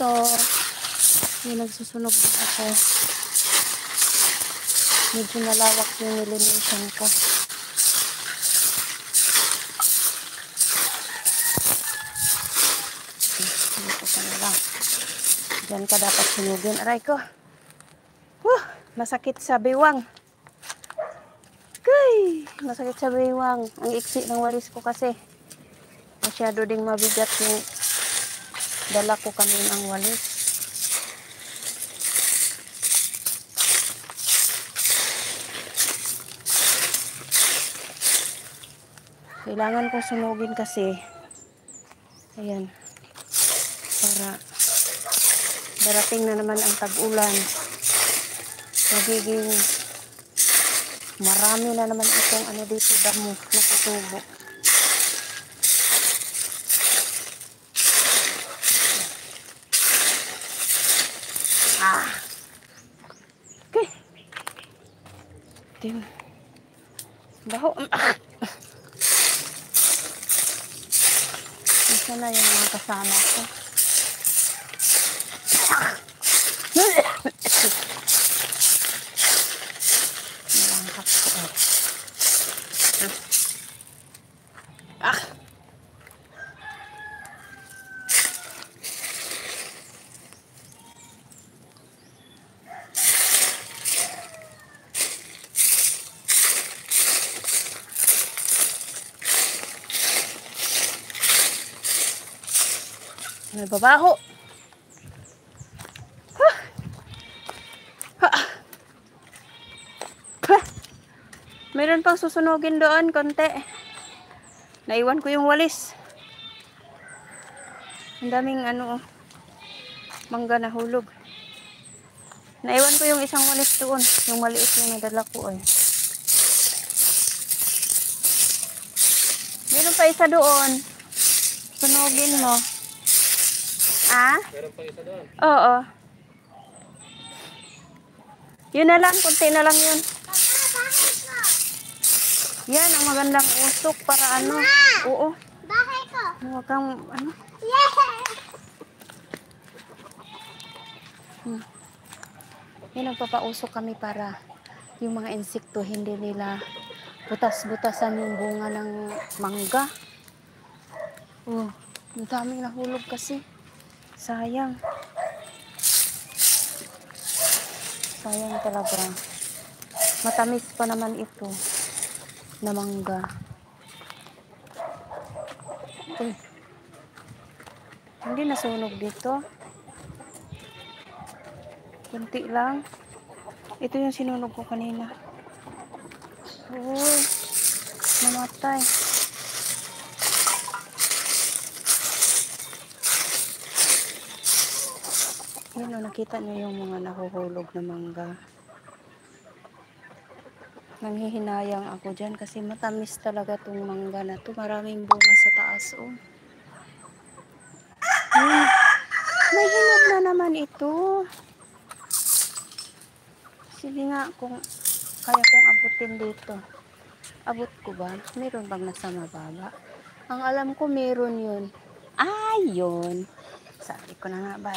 So, yung nagsusunog din ako. Medyo nalawak yung nilinisan ko. Dito ka na lang. Diyan ka dapat sunugin. Aray ko. Masakit sa biwang. Masakit sa biwang. Ang iksi ng walis ko kasi. Masyado ding mabigat yung dala ko kanina ang walis. Kailangan ko sunugin kasi. Ayan. Para darating na naman ang tag-ulan. Magiging marami na naman itong ano dito damo na kutubo. Okay. Tim. Baho. Isa na yung mga kasama ko. Nalangkap ko. May babaho. Meron pang susunugin doon, konti. Naiwan ko yung walis. Ang daming ano, mangga na hulog. Naiwan ko yung isang walis doon. Yung maliit yung nadala ko. Meron pa isa doon. Sunugin mo. Meron pa isa doon? Oo. Yun na lang, kunti na lang yun. Yan, ang magandang usok para ano. Oo. Bahay ko. Huwag kang, ano. Yan, nagpapausok kami para yung mga insekto hindi nila butas-butasan yung bunga ng mangga. Oh, ang daming nahulog kasi. Sayang. Sayang talaga. Matamis pa naman ito na mangga. Hindi nasunog dito. Kunti lang. Ito yung sinunog ko kanina. Uy, namatay. Yan o, nakita nyo yung mga nahuhulog na mangga. Nanghihinayang ako dyan kasi matamis talaga tong mangga na to. Maraming bunga sa taas o. May hinog na naman ito. Sige nga kung kaya kong abutin dito. Abot ko ba? Meron bang nasa mababa? Ang alam ko meron yun. Yun. Sabi ko na nga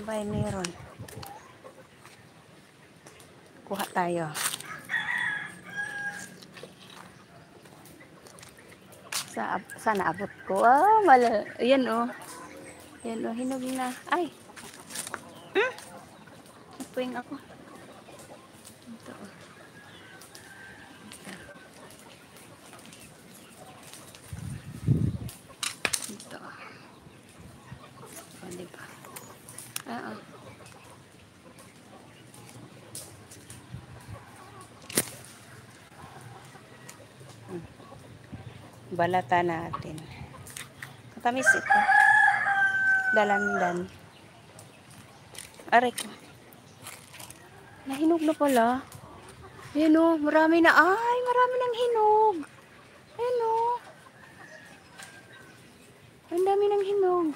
ba meron. Kuha tayo. Sana abot ko. Yan o. Yan o, hinog na. Ay! Nagpuing ako. Ito o. Ito o. O, diba? Balata natin. Matamis ito. Dalandan. Aray ko. Nahinog na pala. Ayan o, marami na. Ay, marami nang hinog. Ayan o. Ang dami nang hinog.